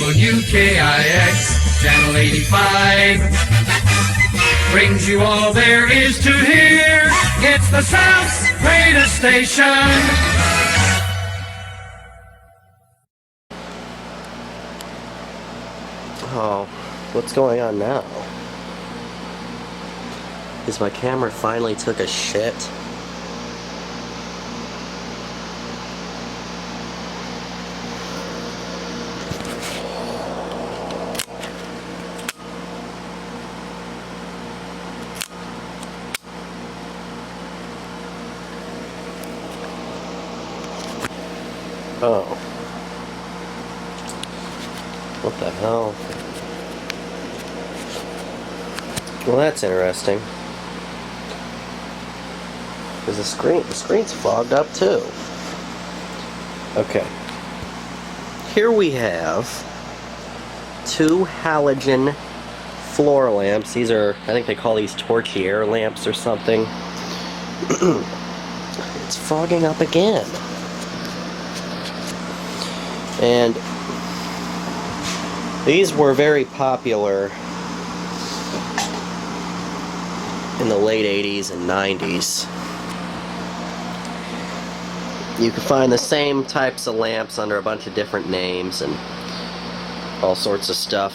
WKIX, Channel 85. Brings you all there is to hear. It's the South's greatest station. Oh, what's going on now? Is my camera finally took a shit? Oh. What the hell? Well, that's interesting. Because the screen's fogged up too. Okay. Here we have two halogen floor lamps. These are, I think they call these torchiere lamps or something. It's fogging up again. And these were very popular in the late 80s and 90s. You can find the same types of lamps under a bunch of different names and all sorts of stuff.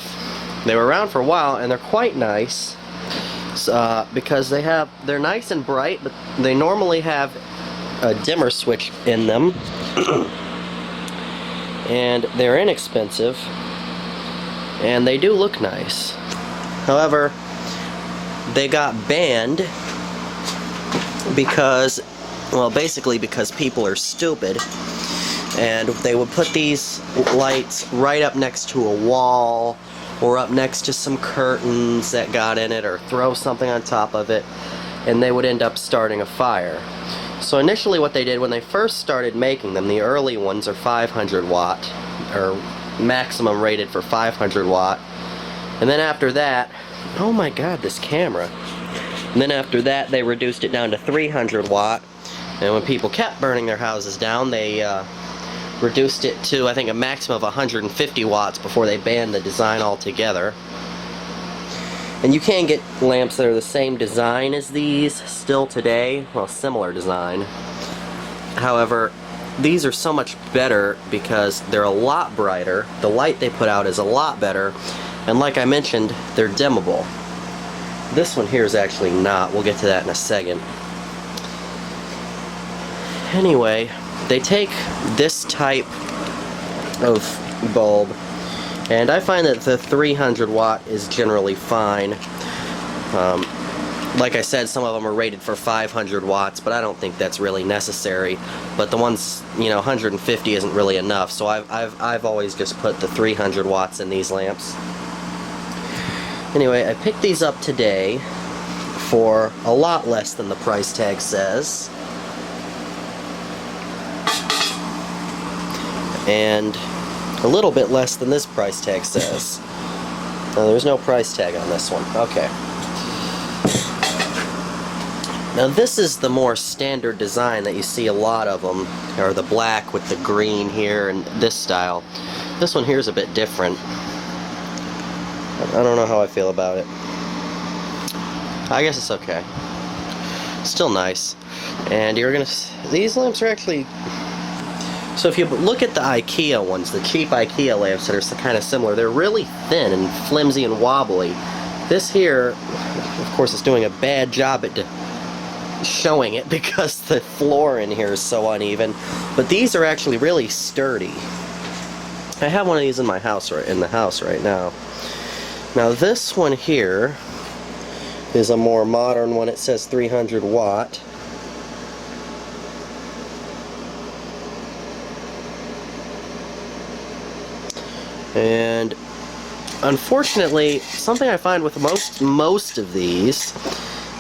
They were around for a while and they're quite nice because they're nice and bright, but they normally have a dimmer switch in them. And they're inexpensive, and they do look nice. However, they got banned because, well, basically because people are stupid, and they would put these lights right up next to a wall or up next to some curtains that got in it, or throw something on top of it, and they would end up starting a fire. So initially what they did when they first started making them, the early ones are 500 watt, or maximum rated for 500 watt. And then after that, oh my god, this camera. And then after that they reduced it down to 300 watt. And when people kept burning their houses down, they reduced it to, I think, a maximum of 150 watts before they banned the design altogether. And you can get lamps that are the same design as these still today, well, similar design. However, these are so much better because they're a lot brighter, the light they put out is a lot better, and like I mentioned, they're dimmable. This one here is actually not, we'll get to that in a second. Anyway, they take this type of bulb, and I find that the 300 watt is generally fine. Like I said, some of them are rated for 500 watts, but I don't think that's really necessary. But the ones, you know, 150 isn't really enough, so I've always just put the 300 watts in these lamps. Anyway, I picked these up today for a lot less than the price tag says. And a little bit less than this price tag says. No, there's no price tag on this one. Okay. Now this is the more standard design that you see a lot of them, or the black with the green here and this style. This one here is a bit different. I don't know how I feel about it. I guess it's okay. Still nice. And you're gonna, these lamps are actually, so if you look at the IKEA ones, the cheap IKEA lamps that are kind of similar, they're really thin and flimsy and wobbly. This here, of course, is doing a bad job at showing it because the floor in here is so uneven, but these are actually really sturdy. I have one of these in my house, in the house right now. Now this one here is a more modern one. It says 300 watt. And unfortunately, something I find with most of these,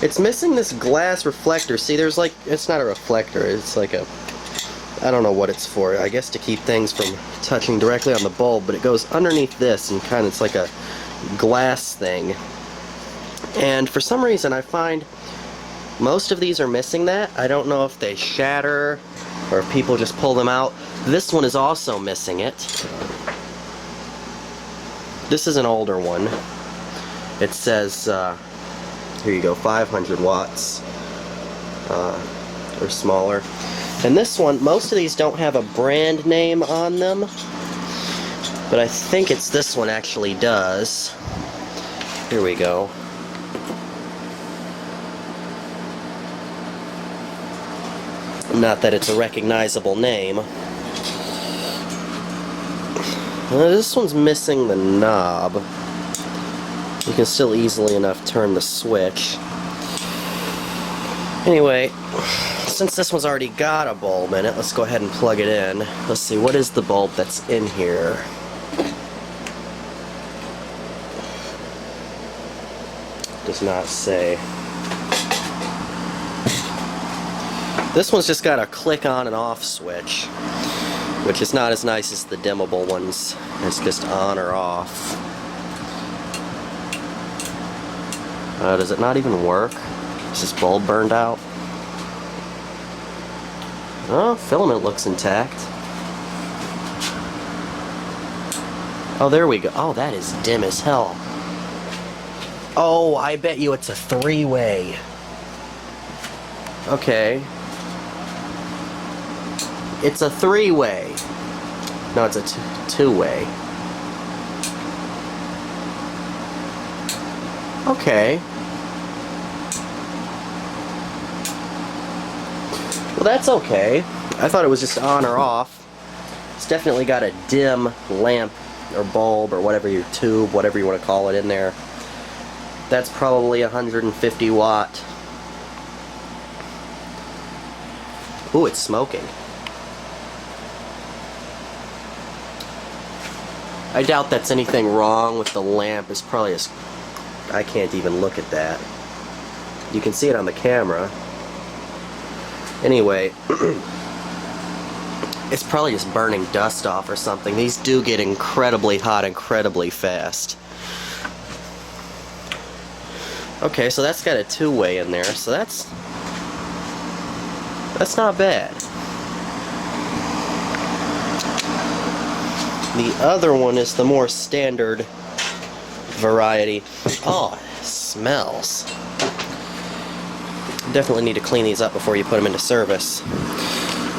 it's missing this glass reflector. See, there's like, it's not a reflector, it's like a, I don't know what it's for. I guess to keep things from touching directly on the bulb, but it goes underneath this and kind of, it's like a glass thing. And for some reason I find most of these are missing that. I don't know if they shatter or if people just pull them out. This one is also missing it. This is an older one. It says, here you go, 500 watts or smaller. And this one, most of these don't have a brand name on them, but I think it's this one actually does. Here we go. Not that it's a recognizable name. This one's missing the knob. You can still easily enough turn the switch. Anyway, since this one's already got a bulb in it, let's go ahead and plug it in. Let's see, what is the bulb that's in here? Does not say. This one's just got a click on and off switch, which is not as nice as the dimmable ones. It's just on or off. Does it not even work? Is this bulb burned out? Oh, filament looks intact. Oh, there we go. Oh, that is dim as hell. Oh, I bet you it's a three-way. Okay. It's a three-way. No, it's a two-way. Okay. Well, that's okay. I thought it was just on or off. It's definitely got a dim lamp or bulb or whatever, your tube, whatever you want to call it, in there. That's probably 150 watt. Ooh, it's smoking. I doubt that's anything wrong with the lamp. It's probably just, I can't even look at that. You can see it on the camera. Anyway, it's probably just burning dust off or something. These do get incredibly hot incredibly fast. Okay, so that's got a two-way in there, so that's not bad. The other one is the more standard variety. Oh, it smells. Definitely need to clean these up before you put them into service.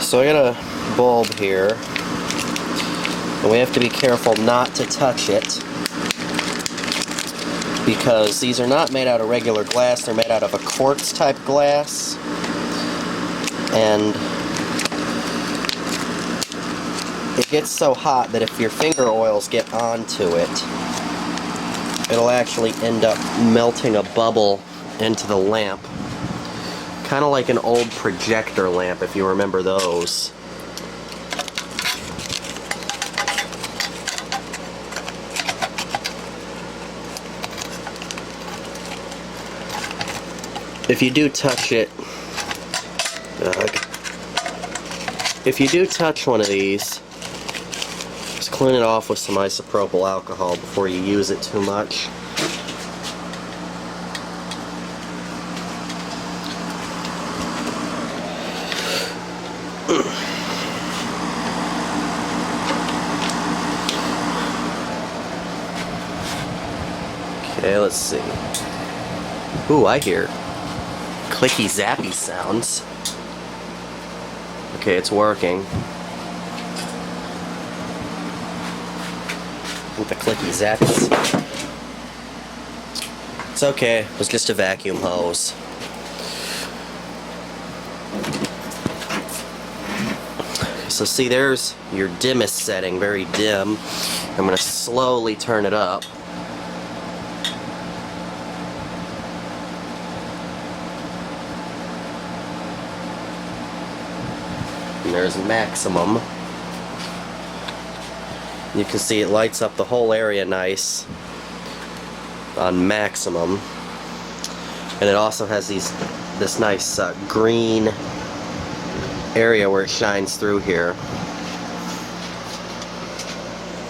So I got a bulb here, and we have to be careful not to touch it, because these are not made out of regular glass, they're made out of a quartz type glass, and it gets so hot that if your finger oils get onto it, it'll actually end up melting a bubble into the lamp. Kind of like an old projector lamp, if you remember those. If you do touch it, if you do touch one of these, just clean it off with some isopropyl alcohol before you use it too much. Okay, let's see. Ooh, I hear clicky zappy sounds. Okay, it's working. With the clicky zappies. It's okay, it was just a vacuum hose. So see, there's your dimmest setting, very dim. I'm going to slowly turn it up. And there's maximum. You can see it lights up the whole area nice on maximum. And it also has this nice green area where it shines through here.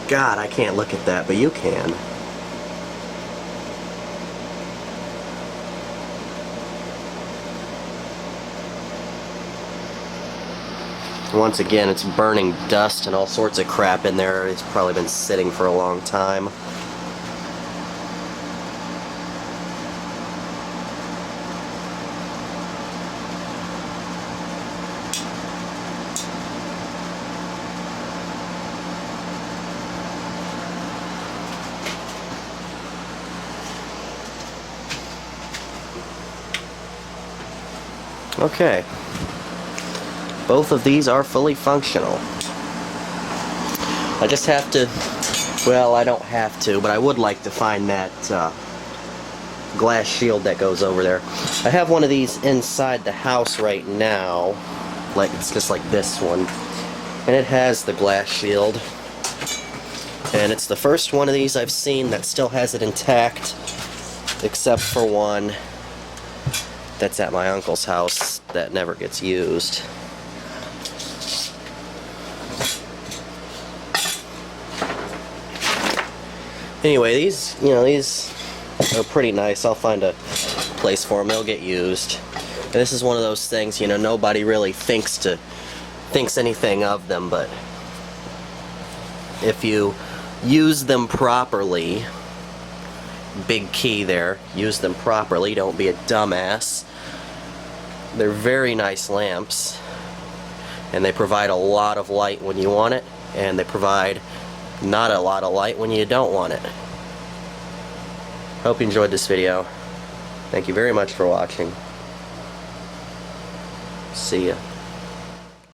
God, I can't look at that, but you can. Once again, it's burning dust and all sorts of crap in there. It's probably been sitting for a long time. Okay. Both of these are fully functional. I just have to, well, I don't have to, but I would like to find that glass shield that goes over there. I have one of these inside the house right now, like it's just like this one, and it has the glass shield, and it's the first one of these I've seen that still has it intact, except for one that's at my uncle's house that never gets used. Anyway, these are pretty nice. I'll find a place for them. They'll get used. And this is one of those things, nobody really thinks anything of them, but if you use them properly, big key there, use them properly, don't be a dumbass. They're very nice lamps, and they provide a lot of light when you want it, and they provide not a lot of light when you don't want it. Hope you enjoyed this video. Thank you very much for watching. See ya.